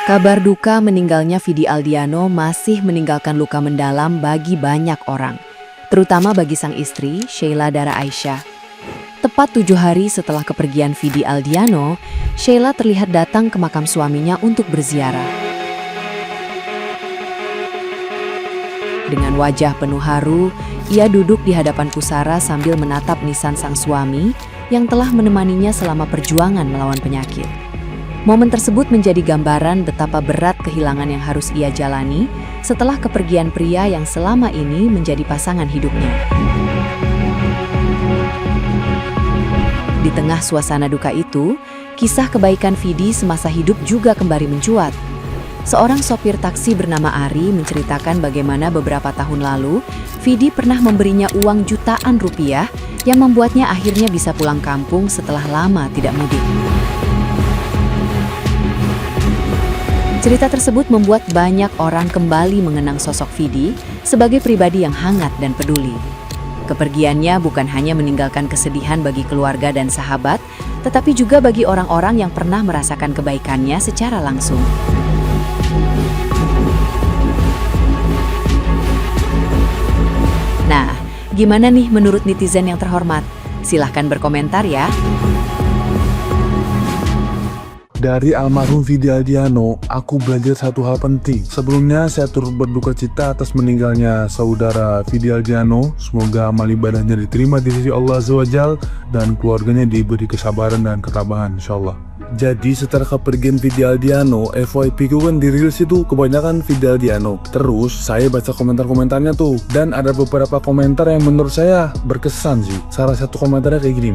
Kabar duka meninggalnya Vidi Aldiano masih meninggalkan luka mendalam bagi banyak orang, terutama bagi sang istri, Sheila Dara Aisyah. Tepat 7 hari setelah kepergian Vidi Aldiano, Sheila terlihat datang ke makam suaminya untuk berziarah. Dengan wajah penuh haru, ia duduk di hadapan pusara sambil menatap nisan sang suami yang telah menemaninya selama perjuangan melawan penyakit. Momen tersebut menjadi gambaran betapa berat kehilangan yang harus ia jalani setelah kepergian pria yang selama ini menjadi pasangan hidupnya. Di tengah suasana duka itu, kisah kebaikan Vidi semasa hidup juga kembali mencuat. Seorang sopir taksi bernama Ari menceritakan bagaimana beberapa tahun lalu, Vidi pernah memberinya uang jutaan rupiah yang membuatnya akhirnya bisa pulang kampung setelah lama tidak mudik. Cerita tersebut membuat banyak orang kembali mengenang sosok Vidi sebagai pribadi yang hangat dan peduli. Kepergiannya bukan hanya meninggalkan kesedihan bagi keluarga dan sahabat, tetapi juga bagi orang-orang yang pernah merasakan kebaikannya secara langsung. Nah, gimana nih menurut netizen yang terhormat? Silahkan berkomentar ya. Dari almarhum Vidi Aldiano, aku belajar satu hal penting. Sebelumnya, saya turut berduka cita atas meninggalnya saudara Vidi Aldiano. Semoga amal ibadahnya diterima di sisi Allah Azza wa Jalla dan keluarganya diberi kesabaran dan ketabahan, insyaAllah. Jadi setelah kepergian Vidi Aldiano, FYP ku kan di Reels itu kebanyakan Vidi Aldiano. Terus saya baca komentar-komentarnya tuh, dan ada beberapa komentar yang menurut saya berkesan sih. Salah satu komentarnya kayak gini.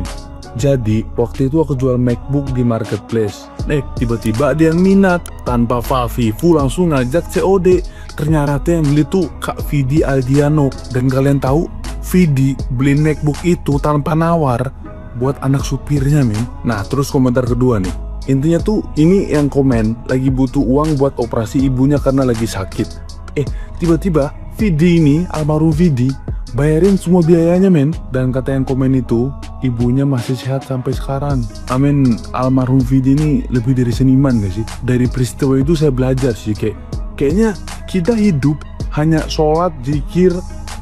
Jadi, waktu itu aku jual MacBook di marketplace. Tiba-tiba ada yang minat. Tanpa Fafifu langsung ngajak COD. Ternyata yang beli tuh Kak Vidi Aldiano. Dan kalian tahu, Vidi beli MacBook itu tanpa nawar buat anak supirnya, men. Nah, terus komentar kedua nih. Intinya tuh, ini yang komen lagi butuh uang buat operasi ibunya karena lagi sakit. Tiba-tiba Vidi ini, almarhum Vidi, bayarin semua biayanya, men. Dan kata yang komen itu, ibunya masih sehat sampai sekarang. Amin. Almarhum Vidi ini lebih dari seniman gak sih? Dari peristiwa itu saya belajar sih, kayaknya kita hidup hanya sholat, zikir,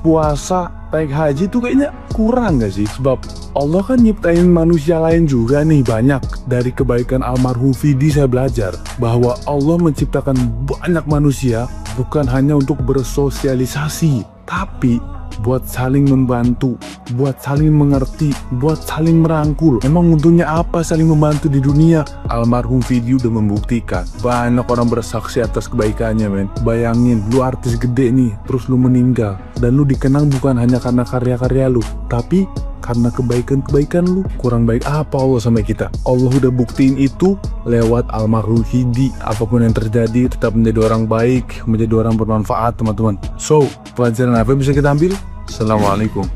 puasa, naik haji tuh kayaknya kurang gak sih? Sebab Allah kan nyiptain manusia lain juga nih banyak. Dari kebaikan almarhum Vidi saya belajar bahwa Allah menciptakan banyak manusia bukan hanya untuk bersosialisasi, tapi buat saling membantu, buat saling mengerti, buat saling merangkul. Emang untungnya apa saling membantu di dunia? Almarhum Vidi udah membuktikan. Banyak orang bersaksi atas kebaikannya, men. Bayangin, lu artis gede nih, terus lu meninggal. Dan lu dikenang bukan hanya karena karya-karya lu, tapi karena kebaikan-kebaikan lu. Kurang baik apa Allah sama kita? Allah udah buktiin itu lewat almarhum Vidi. Apapun yang terjadi, tetap menjadi orang baik, menjadi orang bermanfaat, teman-teman. So, pelajaran apa yang bisa kita ambil? Assalamualaikum.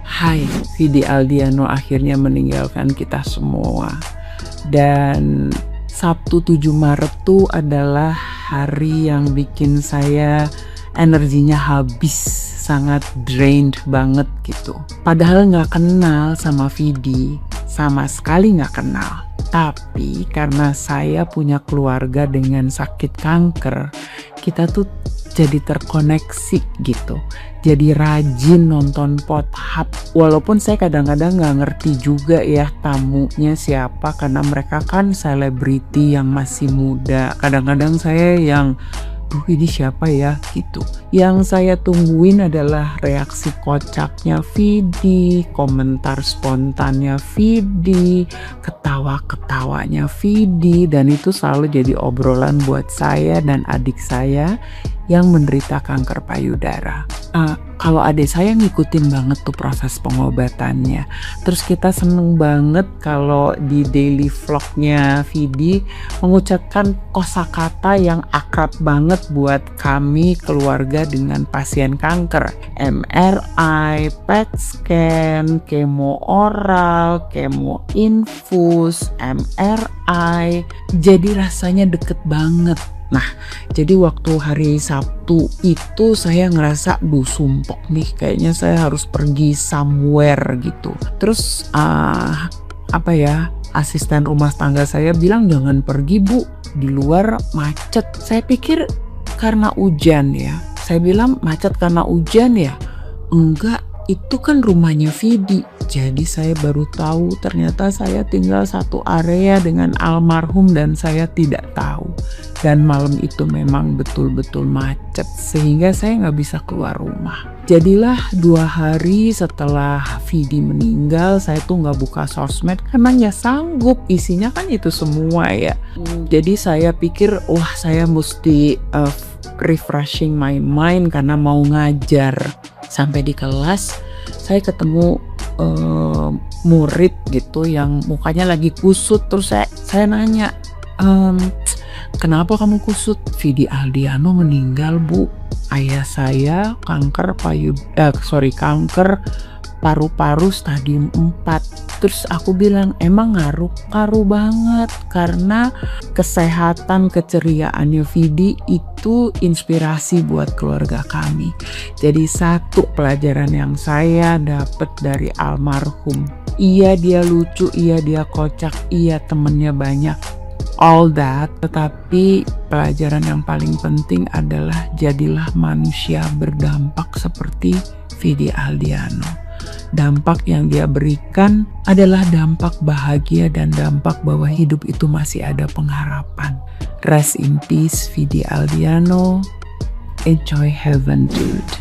Hai, Vidi Aldiano akhirnya meninggalkan kita semua. Dan Sabtu 7 Maret tuh adalah hari yang bikin saya energinya habis, sangat drained banget gitu. Padahal nggak kenal sama Vidi, sama sekali nggak kenal. Tapi karena saya punya keluarga dengan sakit kanker, kita tuh jadi terkoneksi gitu. Jadi rajin nonton Pothap. Walaupun saya kadang-kadang nggak ngerti juga ya tamunya siapa, karena mereka kan selebriti yang masih muda. Kadang-kadang saya yang ini siapa ya gitu. Yang saya tungguin adalah reaksi kocaknya Vidi, komentar spontannya Vidi, ketawa-ketawanya Vidi, dan itu selalu jadi obrolan buat saya dan adik saya yang menderita kanker payudara. Kalau adik saya ngikutin banget tuh proses pengobatannya. Terus kita seneng banget kalau di daily vlognya Vidi mengucapkan kosakata yang akrab banget buat kami keluarga dengan pasien kanker. MRI, PET scan, kemo oral, kemo infus, MRI. Jadi rasanya deket banget. Nah, jadi waktu hari Sabtu itu saya ngerasa, sumpok nih, kayaknya saya harus pergi somewhere gitu. Terus asisten rumah tangga saya bilang, jangan pergi Bu, di luar macet. Saya pikir karena hujan ya. Saya bilang macet karena hujan ya. Enggak, itu kan rumahnya Vidi. Jadi saya baru tahu ternyata saya tinggal satu area dengan almarhum dan saya tidak tahu. Dan malam itu memang betul-betul macet sehingga saya nggak bisa keluar rumah. Jadilah 2 hari setelah Vidi meninggal, saya tuh nggak buka sosmed karena nggak sanggup, isinya kan itu semua ya. Jadi saya pikir, wah saya mesti refreshing my mind karena mau ngajar. Sampai di kelas saya ketemu murid gitu yang mukanya lagi kusut, terus saya nanya, kenapa kamu kusut? Vidi Aldiano meninggal, Bu. Ayah saya kanker paru-paru stadium 4. Terus aku bilang, emang ngaruh banget karena kesehatan keceriaannya Vidi itu inspirasi buat keluarga kami. Jadi satu pelajaran yang saya dapat dari almarhum, iya dia lucu, iya dia kocak, iya temennya banyak, all that, tetapi pelajaran yang paling penting adalah jadilah manusia berdampak seperti Vidi Aldiano. Dampak yang dia berikan adalah dampak bahagia dan dampak bahwa hidup itu masih ada pengharapan. Rest in peace Vidi Aldiano. Enjoy heaven, dude.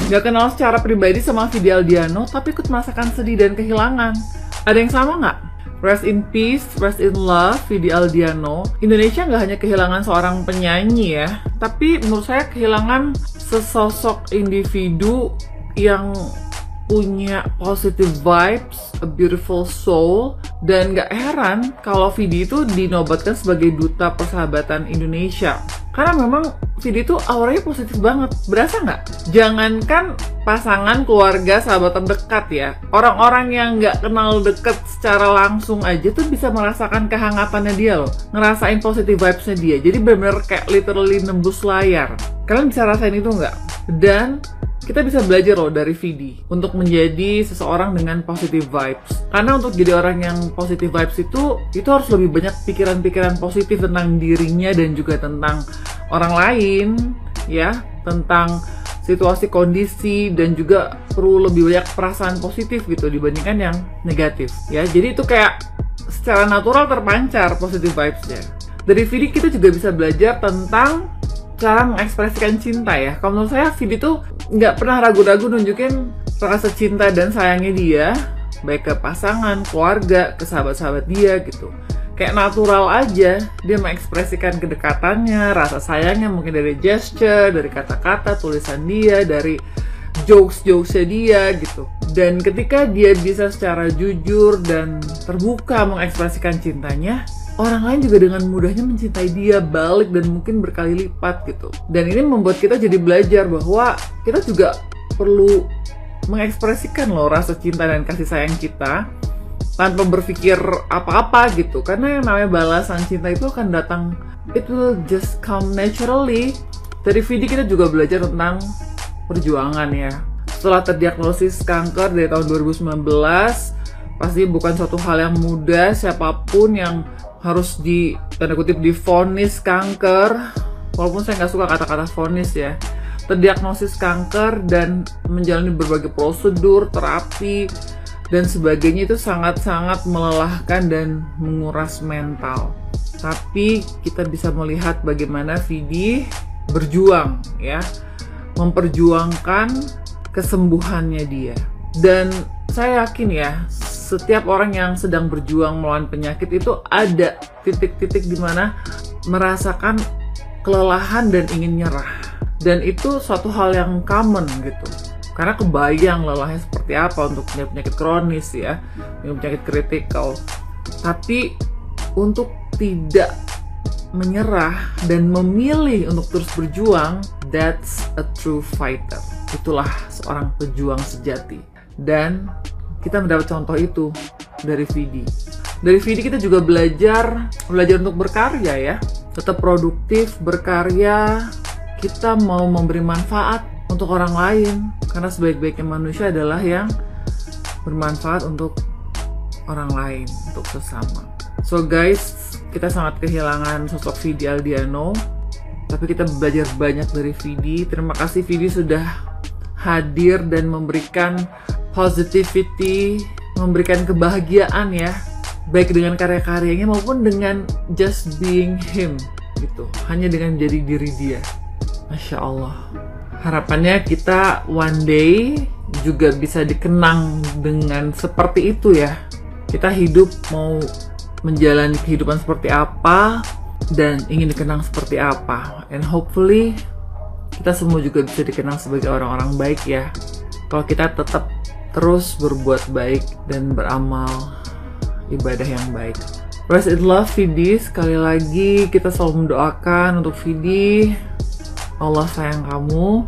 Gak kenal secara pribadi sama Vidi Aldiano, tapi ikut merasakan sedih dan kehilangan. Ada yang sama nggak? Rest in peace, rest in love, Vidi Aldiano. Indonesia nggak hanya kehilangan seorang penyanyi ya, tapi menurut saya kehilangan sesosok individu yang punya positive vibes, a beautiful soul, dan gak heran kalau Vidi itu dinobatkan sebagai duta persahabatan Indonesia. Karena memang Vidi itu auranya positif banget, berasa nggak? Jangankan pasangan, keluarga, sahabat terdekat ya, orang-orang yang gak kenal deket secara langsung aja tuh bisa merasakan kehangatannya dia loh, ngerasain positive vibes-nya dia. Jadi bener-bener kayak literally nembus layar. Kalian bisa rasain itu nggak? Dan kita bisa belajar loh dari Vidi untuk menjadi seseorang dengan positive vibes. Karena untuk jadi orang yang positive vibes itu harus lebih banyak pikiran-pikiran positif tentang dirinya dan juga tentang orang lain, ya, tentang situasi, kondisi, dan juga perlu lebih banyak perasaan positif gitu dibandingkan yang negatif, ya. Jadi itu kayak secara natural terpancar positive vibes-nya. Dari Vidi kita juga bisa belajar tentang cara mengekspresikan cinta ya. Kalau menurut saya Vidi tuh nggak pernah ragu-ragu nunjukin rasa cinta dan sayangnya dia, baik ke pasangan, keluarga, ke sahabat-sahabat dia gitu. Kayak natural aja dia mengekspresikan kedekatannya, rasa sayangnya mungkin dari gesture, dari kata-kata, tulisan dia, dari jokes-jokesnya dia gitu. Dan ketika dia bisa secara jujur dan terbuka mengekspresikan cintanya, orang lain juga dengan mudahnya mencintai dia balik dan mungkin berkali lipat gitu. Dan ini membuat kita jadi belajar bahwa kita juga perlu mengekspresikan loh rasa cinta dan kasih sayang kita tanpa berpikir apa-apa gitu. Karena yang namanya balasan cinta itu akan datang, it will just come naturally. Dari Vidi kita juga belajar tentang perjuangan ya. Setelah terdiagnosis kanker dari tahun 2019, pasti bukan suatu hal yang mudah. Siapapun yang harus tanda kutip divonis kanker, walaupun saya nggak suka kata-kata vonis ya, terdiagnosis kanker dan menjalani berbagai prosedur, terapi, dan sebagainya itu sangat-sangat melelahkan dan menguras mental. Tapi kita bisa melihat bagaimana Vidi berjuang ya, memperjuangkan kesembuhannya dia. Dan saya yakin ya, setiap orang yang sedang berjuang melawan penyakit itu ada titik-titik di mana merasakan kelelahan dan ingin nyerah. Dan itu suatu hal yang common gitu. Karena kebayang lelahnya seperti apa untuk penyakit kronis ya, penyakit kritikal. Tapi untuk tidak menyerah dan memilih untuk terus berjuang, that's a true fighter. Itulah seorang pejuang sejati. Dan kita mendapat contoh itu dari Vidi. Dari Vidi kita juga belajar untuk berkarya ya. Tetap produktif, berkarya. Kita mau memberi manfaat untuk orang lain. Karena sebaik-baiknya manusia adalah yang bermanfaat untuk orang lain, untuk sesama. So guys, kita sangat kehilangan sosok Vidi Aldiano, tapi kita belajar banyak dari Vidi. Terima kasih Vidi sudah hadir dan memberikan positivity, memberikan kebahagiaan ya, baik dengan karya-karyanya maupun dengan just being him gitu, hanya dengan jadi diri dia. Masya Allah. Harapannya kita one day juga bisa dikenang dengan seperti itu ya. Kita hidup mau menjalani kehidupan seperti apa dan ingin dikenang seperti apa. And hopefully kita semua juga bisa dikenang sebagai orang-orang baik ya. Kalau kita tetap terus berbuat baik dan beramal ibadah yang baik. Rest in love Vidi. Sekali lagi kita selalu mendoakan untuk Vidi. Allah sayang kamu.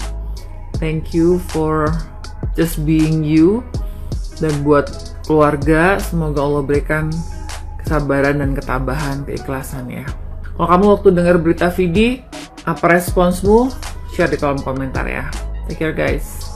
Thank you for just being you. Dan buat keluarga, semoga Allah berikan kesabaran dan ketabahan, keikhlasan ya. Kalau kamu waktu dengar berita Vidi, apa responsmu? Share di kolom komentar ya. Take care guys.